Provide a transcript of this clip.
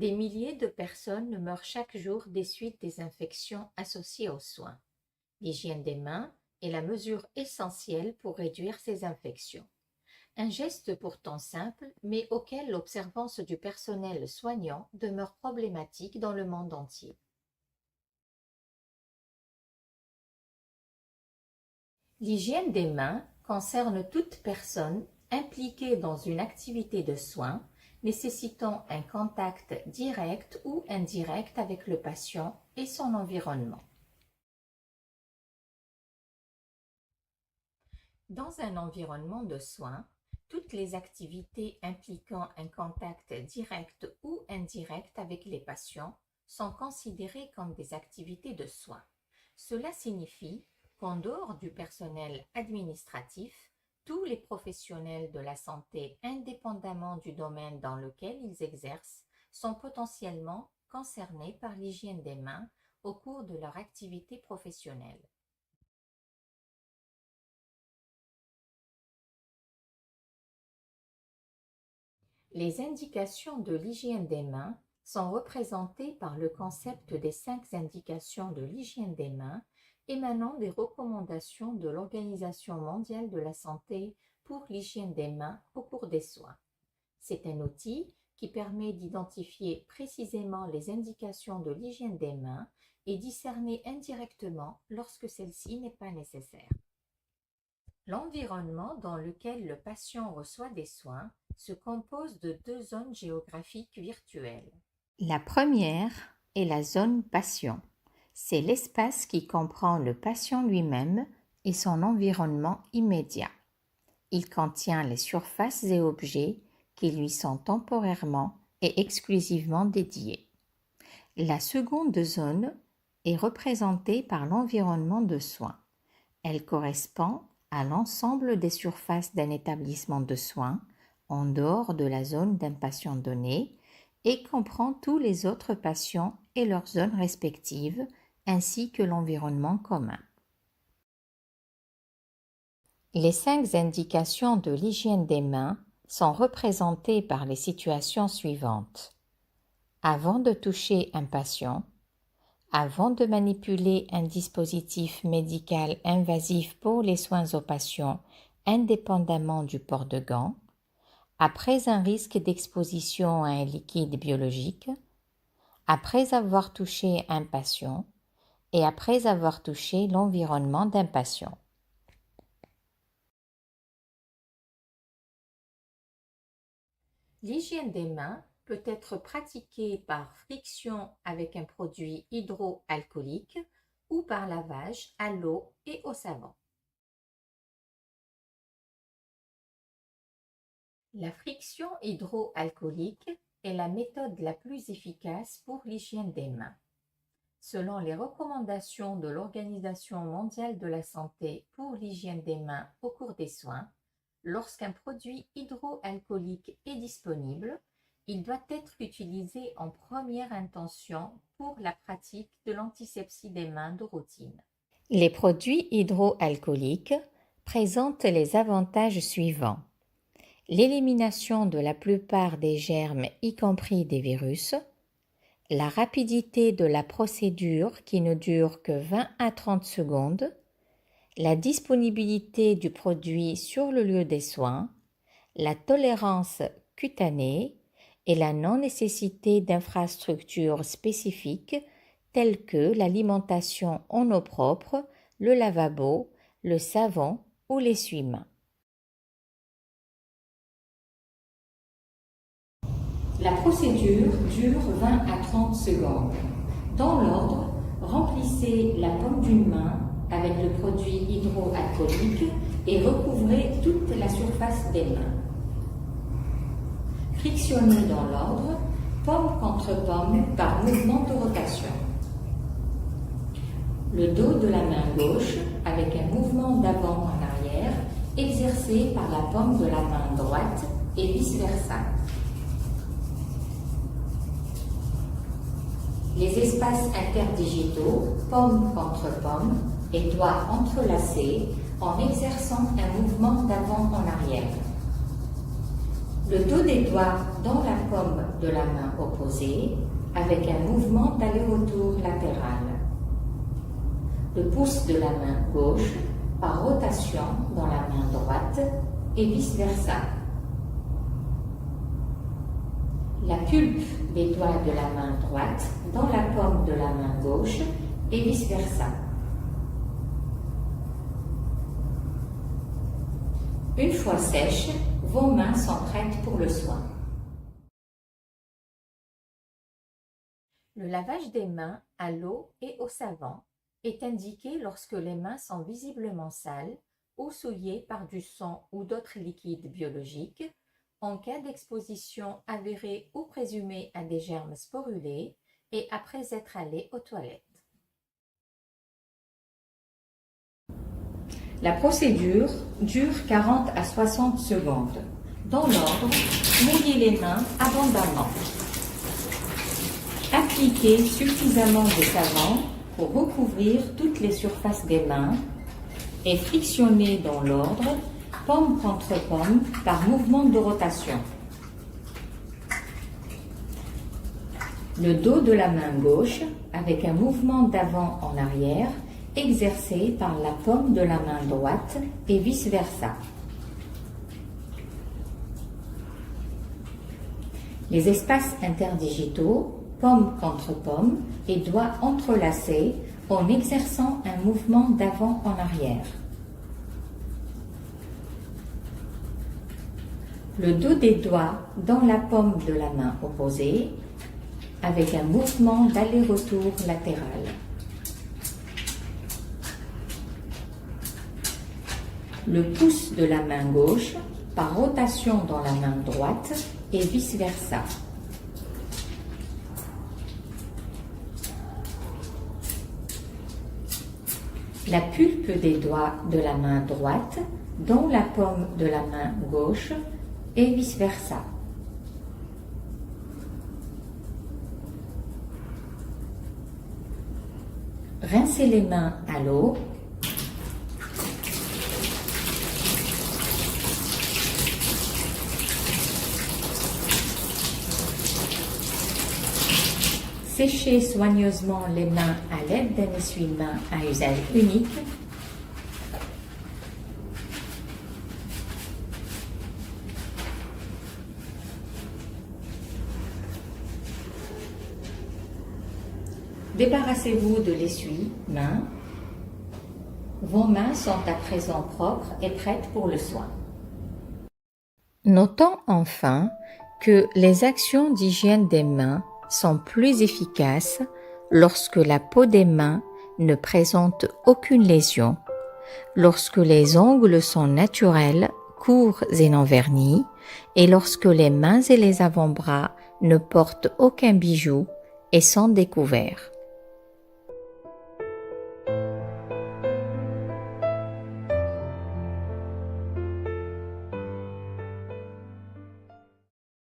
Des milliers de personnes meurent chaque jour des suites des infections associées aux soins. L'hygiène des mains est la mesure essentielle pour réduire ces infections. Un geste pourtant simple, mais auquel l'observance du personnel soignant demeure problématique dans le monde entier. L'hygiène des mains concerne toute personne impliquée dans une activité de soins nécessitant un contact direct ou indirect avec le patient et son environnement. Dans un environnement de soins, toutes les activités impliquant un contact direct ou indirect avec les patients sont considérées comme des activités de soins. Cela signifie qu'en dehors du personnel administratif, tous les professionnels de la santé, indépendamment du domaine dans lequel ils exercent, sont potentiellement concernés par l'hygiène des mains au cours de leur activité professionnelle. Les indications de l'hygiène des mains sont représentées par le concept des 5 indications de l'hygiène des mains émanant des recommandations de l'Organisation mondiale de la santé pour l'hygiène des mains au cours des soins. C'est un outil qui permet d'identifier précisément les indications de l'hygiène des mains et d'y cerner indirectement lorsque celle-ci n'est pas nécessaire. L'environnement dans lequel le patient reçoit des soins se compose de 2 zones géographiques virtuelles. La première est la zone patient. C'est l'espace qui comprend le patient lui-même et son environnement immédiat. Il contient les surfaces et objets qui lui sont temporairement et exclusivement dédiés. La seconde zone est représentée par l'environnement de soins. Elle correspond à l'ensemble des surfaces d'un établissement de soins en dehors de la zone d'un patient donné et comprend tous les autres patients et leurs zones respectives ainsi que l'environnement commun. Les 5 indications de l'hygiène des mains sont représentées par les situations suivantes. Avant de toucher un patient, avant de manipuler un dispositif médical invasif pour les soins aux patients indépendamment du port de gants, après un risque d'exposition à un liquide biologique, après avoir touché un patient et après avoir touché l'environnement d'un patient. L'hygiène des mains peut être pratiquée par friction avec un produit hydroalcoolique ou par lavage à l'eau et au savon. La friction hydroalcoolique est la méthode la plus efficace pour l'hygiène des mains. Selon les recommandations de l'Organisation mondiale de la santé pour l'hygiène des mains au cours des soins, lorsqu'un produit hydroalcoolique est disponible, il doit être utilisé en première intention pour la pratique de l'antisepsie des mains de routine. Les produits hydroalcooliques présentent les avantages suivants. L'élimination de la plupart des germes, y compris des virus, la rapidité de la procédure qui ne dure que 20 à 30 secondes, la disponibilité du produit sur le lieu des soins, la tolérance cutanée et la non-nécessité d'infrastructures spécifiques telles que l'alimentation en eau propre, le lavabo, le savon ou l'essuie-mains. La procédure dure 20 à 30 secondes. Dans l'ordre, remplissez la paume d'une main avec le produit hydroalcoolique et recouvrez toute la surface des mains. Frictionnez dans l'ordre, paume contre paume par mouvement de rotation. Le dos de la main gauche avec un mouvement d'avant en arrière exercé par la paume de la main droite et vice-versa. Les espaces interdigitaux, paume contre paume, et doigts entrelacés en exerçant un mouvement d'avant en arrière. Le dos des doigts dans la paume de la main opposée avec un mouvement d'aller-retour latéral. Le pouce de la main gauche par rotation dans la main droite et vice-versa. La pulpe des doigts de la main droite dans la paume de la main gauche et vice-versa. Une fois sèches, vos mains sont prêtes pour le soin. Le lavage des mains à l'eau et au savon est indiqué lorsque les mains sont visiblement sales ou souillées par du sang ou d'autres liquides biologiques, en cas d'exposition avérée ou présumée à des germes sporulés et après être allé aux toilettes. La procédure dure 40 à 60 secondes. Dans l'ordre, mouillez les mains abondamment. Appliquez suffisamment de savon pour recouvrir toutes les surfaces des mains et frictionnez dans l'ordre, paume contre paume, par mouvement de rotation. Le dos de la main gauche avec un mouvement d'avant en arrière exercé par la paume de la main droite et vice-versa. Les espaces interdigitaux, paume contre paume et doigts entrelacés en exerçant un mouvement d'avant en arrière. Le dos des doigts dans la paume de la main opposée avec un mouvement d'aller-retour latéral. Le pouce de la main gauche par rotation dans la main droite et vice-versa. La pulpe des doigts de la main droite dans la paume de la main gauche et vice-versa. Rincez les mains à l'eau. Séchez soigneusement les mains à l'aide d'un essuie-main à usage unique. Débarrassez-vous de l'essuie-main. Vos mains sont à présent propres et prêtes pour le soin. Notons enfin que les actions d'hygiène des mains sont plus efficaces lorsque la peau des mains ne présente aucune lésion, lorsque les ongles sont naturels, courts et non vernis, et lorsque les mains et les avant-bras ne portent aucun bijou et sont découverts.